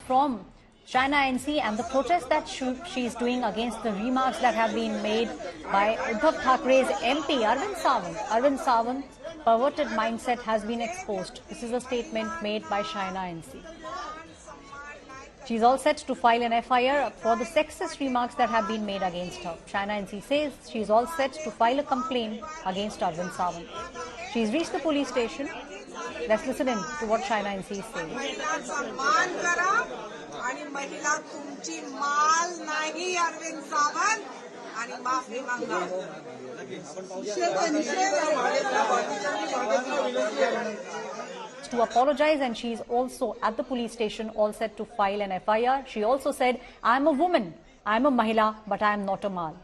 from Shaina NC and the protest that she is doing against the remarks that have been made by Uddhav Thakere's MP Arvind Sawant. Arvind Sawant's perverted mindset has been exposed. This is a statement made by Shaina NC. She's all set to file an FIR for the sexist remarks that have been made against her. Shaina NC says she's all set to file a complaint against Arvind Sawant. She's reached the police station. Let's listen in to what Shaina NC is saying. आणि महिला तुमची माल नाही अरविंद सावंत आणि माफी मागा to apologize, and she is also at the police station all set to file an FIR. She also said, I'm a woman, I'm a mahila, but I am not a Maal.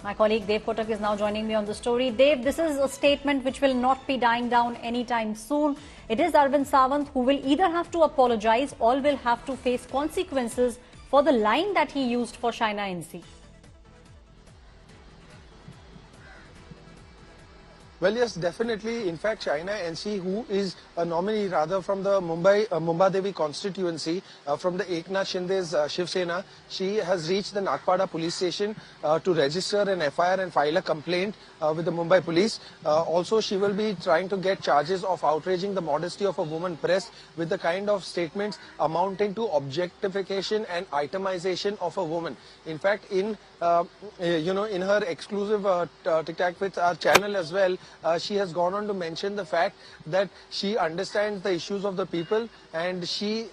My colleague Dev Kotak is now joining me on the story. Dev, this is a statement which will not be dying down anytime soon. It is Arvind Sawant who will either have to apologize or will have to face consequences for the line that he used for Shaina NC. Well, yes, definitely. In fact, Shaina NC, who is a nominee rather from the Mumbadevi constituency, from the Eknath Shinde's Shiv Sena, she has reached the Nagpada police station to register an FIR and file a complaint with the Mumbai police. Also, she will be trying to get charges of outraging the modesty of a woman press with the kind of statements amounting to objectification and itemization of a woman. In fact, in in her exclusive tic-tac with our channel as well, she has gone on to mention the fact that she understands the issues of the people, and she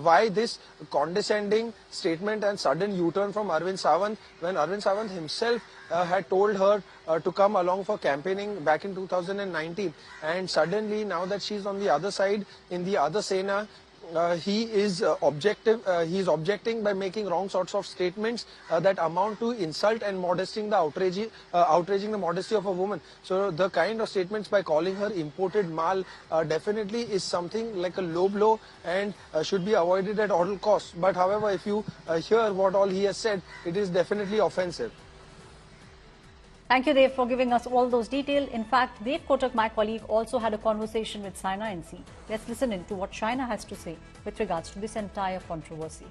why this condescending statement and sudden U-turn from Arvind Sawant when Arvind Sawant himself had told her to come along for campaigning back in 2019, and suddenly now that she's on the other side in the other Sena, he is objecting by making wrong sorts of statements that amount to insult and outraging the modesty of a woman. So the kind of statements by calling her imported Maal definitely is something like a low blow and should be avoided at all costs. But however, if you hear what all he has said, it is definitely offensive. Thank you, Dev, for giving us all those details. In fact, Dev Kotak, my colleague, also had a conversation with Shaina NC. Let's listen in to what Shaina has to say with regards to this entire controversy.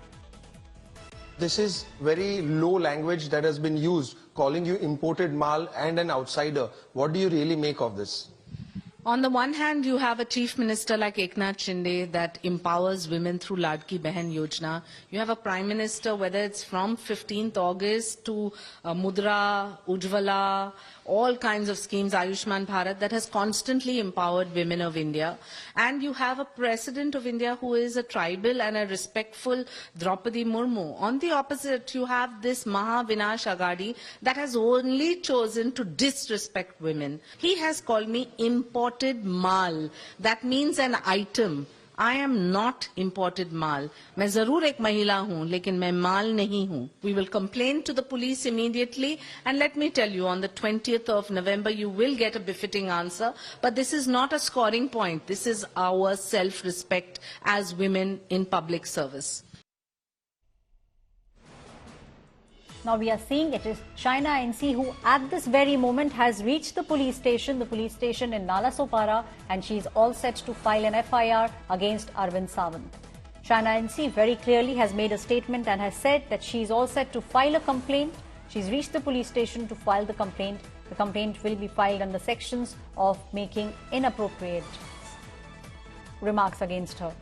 This is very low language that has been used, calling you imported Maal and an outsider. What do you really make of this? On the one hand, you have a chief minister like Eknath Shinde that empowers women through Ladki Behan Yojana. You have a prime minister, whether it's from 15th August to Mudra, Ujjwala, all kinds of schemes, Ayushman Bharat, that has constantly empowered women of India. And you have a president of India who is a tribal and a respectful Draupadi Murmu. On the opposite, you have this Maha Vinash Agadi that has only chosen to disrespect women. He has called me imported Maal. That means an item. I am not imported Maal. मैं जरूर एक महिला हूँ, लेकिन मैं माल नहीं हूँ. We will complain to the police immediately, and let me tell you, on the 20th of November, you will get a befitting answer. But this is not a scoring point. This is our self-respect as women in public service. Now we are seeing it is Shaina NC who at this very moment has reached the police station in Nalasopara, and she is all set to file an FIR against Arvind Sawant. Shaina NC very clearly has made a statement and has said that she is all set to file a complaint. She's reached the police station to file the complaint. The complaint will be filed under sections of making inappropriate remarks against her.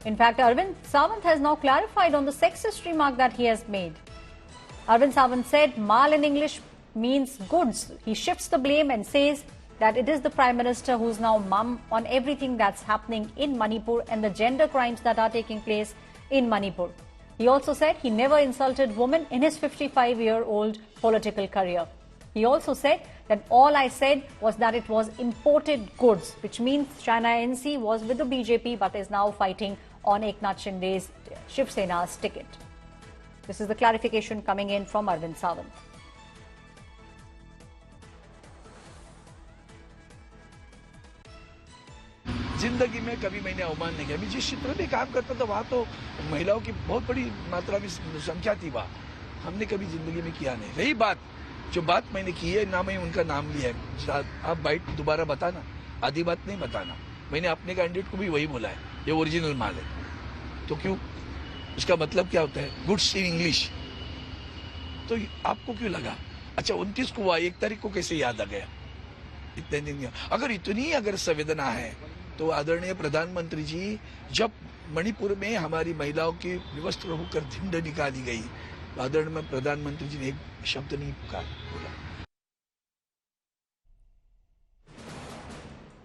In fact, Arvind Sawant has now clarified on the sexist remark that he has made. Arvind Sawant said Maal in English means goods. He shifts the blame and says that it is the Prime Minister who is now mum on everything that's happening in Manipur and the gender crimes that are taking place in Manipur. He also said he never insulted women in his 55-year-old political career. He also said that all I said was that it was imported goods, which means Shaina NC was with the BJP but is now fighting on Eknath Shinde's Shiv Sena's ticket. This is the clarification coming in from Arvind Sawant. जिंदगी में कभी मैंने अवमान नहीं किया. मैं जिस क्षेत्र में काम करता था वहाँ तो महिलाओं की बहुत बड़ी मात्रा में संख्या थी. वहाँ हमने कभी जिंदगी में किया नहीं। रही बात, जो बात मैंने की है ना, मैं उनका नाम लिया है, आप बाइट दोबारा बताना, आधी बात नहीं बताना। मैंने अपने कैंडिडेट को भी वही बोला है, ये ओरिजिनल माल है। तो क्यों, उसका मतलब क्या होता है? Goods in English. तो आपको क्यों लगा? अच्छा 29 को हुआ, 1 तारीख को कैसे याद आ गया? इतने दिन अगर संवेदना है तो आदरणीय प्रधानमंत्री जी, जब मणिपुर में हमारी महिलाओं की विवस्त्र होकर झुंड निकाली गई, तो आदरणीय प्रधानमंत्री जी ने एक शब्द नहीं बोला।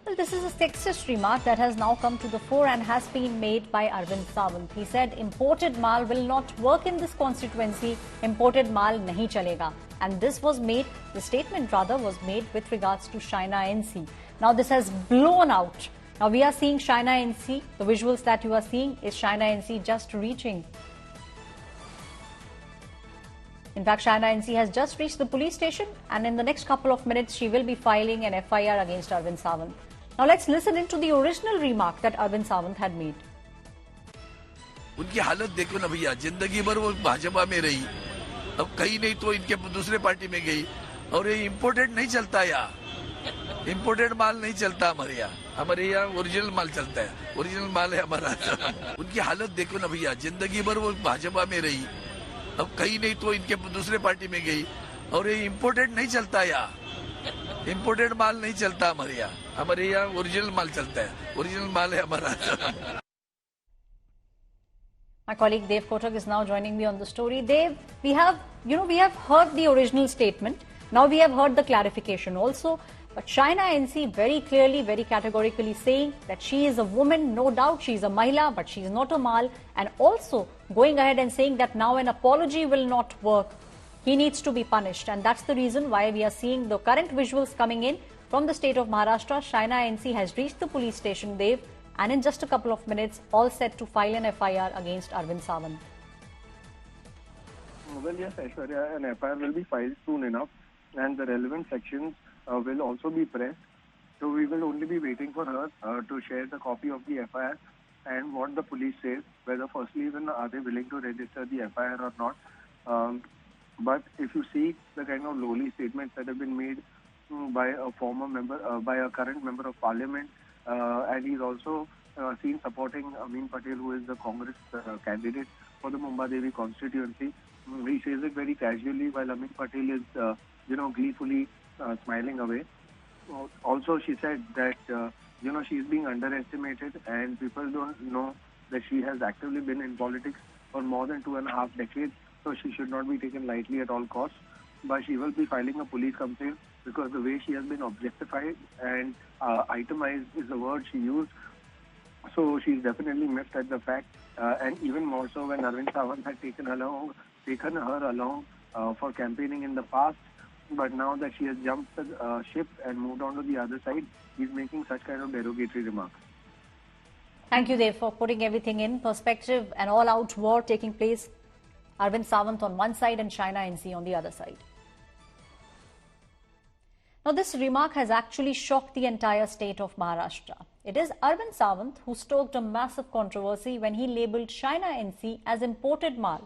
Well, this is a sexist remark that has now come to the fore and has been made by Arvind Sawant. He said imported maal will not work in this constituency. Imported maal nahi chalega. And this was made, the statement rather was made with regards to Shaina NC. Now this has blown out. Now we are seeing Shaina NC. The visuals that you are seeing is Shaina NC just reaching. In fact, Shaina NC has just reached the police station, and in the next couple of minutes she will be filing an FIR against Arvind Sawant. Now let's listen into the original remark that Arvind Sawant had made. उनकी हालत देखो ना भैया, जिंदगी भर वो भाजपा में रही, अब कहीं नहीं तो इनके दूसरे पार्टी में गई, और ये इम्पोर्टेड नहीं चलता यहाँ, इम्पोर्टेड माल नहीं चलता हमारे यहाँ ओरिजिनल माल चलता है, ओरिजिनल माल है हमारा। उनकी हालत देखो ना भैया, जिंदगी भर वो भाजपा में रही, अब कहीं नहीं तो इनके दूसरे पार्टी में गई, और ये इम्पोर्टेड नहीं चलता यहाँ, इम्पोर्टेड माल नहीं चलता हमारे यहाँ ओरिजिनल माल चलता है, ओरिजिनल माल है हमारा। My colleague Dev Kotak is now joining me on the story. Dev, we have heard the original statement. Now we have heard the clarification also. But Shaina NC very clearly, very categorically saying that she is a woman, no doubt she is a mahila, but she is not a mal. And also going ahead and saying that now an apology will not work. He needs to be punished. And that's the reason why we are seeing the current visuals coming in from the state of Maharashtra. Shaina NC has reached the police station, Dev, and in just a couple of minutes, all set to file an FIR against Arvind Sawant. Well, yes, Aishwarya, an FIR will be filed soon enough, and the relevant sections will also be pressed. So we will only be waiting for her to share the copy of the FIR and what the police says, whether firstly even are they willing to register the FIR or not. But if you see the kind of lowly statements that have been made by a former member, by a current member of parliament, and he's also seen supporting Amin Patel, who is the Congress candidate for the Mumbadevi constituency. He says it very casually while Amin Patel is, gleefully smiling away. Also, she said that, she's being underestimated and people don't know that she has actively been in politics for more than 2.5 decades. So she should not be taken lightly at all costs. But she will be filing a police complaint because the way she has been objectified and itemized is the word she used. So she's definitely miffed at the fact, and even more so when Arvind Sawant had taken her along for campaigning in the past. But now that she has jumped the ship and moved on to the other side, he's making such kind of derogatory remarks. Thank you, Dev, for putting everything in perspective. An all-out war taking place. Arvind Sawant on one side and Shaina NC on the other side. Now, this remark has actually shocked the entire state of Maharashtra. It is Arvind Sawant who stoked a massive controversy when he labelled Shaina NC as imported Maal.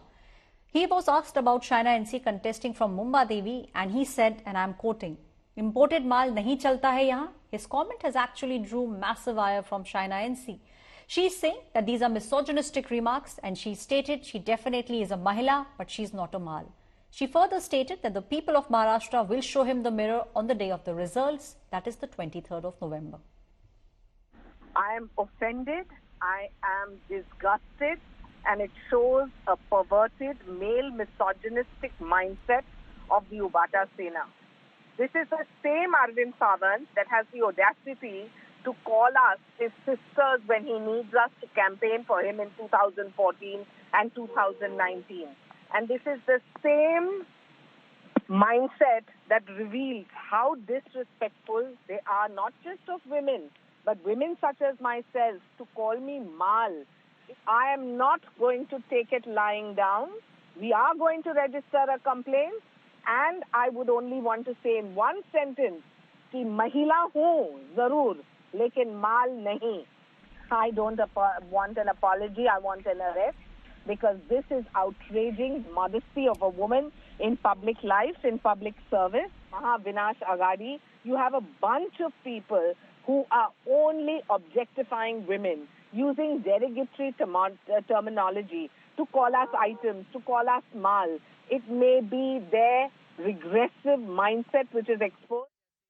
He was asked about Shaina NC contesting from Mumbadevi and he said, and I am quoting, "Imported Maal nahi chalta hai yahan." His comment has actually drew massive ire from Shaina NC. She is saying that these are misogynistic remarks and she stated she definitely is a mahila, but she is not a Maal. She further stated that the people of Maharashtra will show him the mirror on the day of the results, that is the 23rd of November. I am offended, I am disgusted, and it shows a perverted male misogynistic mindset of the Ubata Sena. This is the same Arvind Sawant that has the audacity to call us his sisters when he needs us to campaign for him in 2014 and 2019. And this is the same mindset that reveals how disrespectful they are, not just of women, but women such as myself, to call me Maal. I am not going to take it lying down. We are going to register a complaint, and I would only want to say in one sentence, कि महिला हूँ जरूर, लेकिन माल नहीं. I don't want an apology. I want an arrest. because this is outraging modesty of a woman in public life, in public service. Vinash Agadi, you have a bunch of people who are only objectifying women, using derogatory terminology to call us items, to call us Maal. It may be their regressive mindset which is exposed.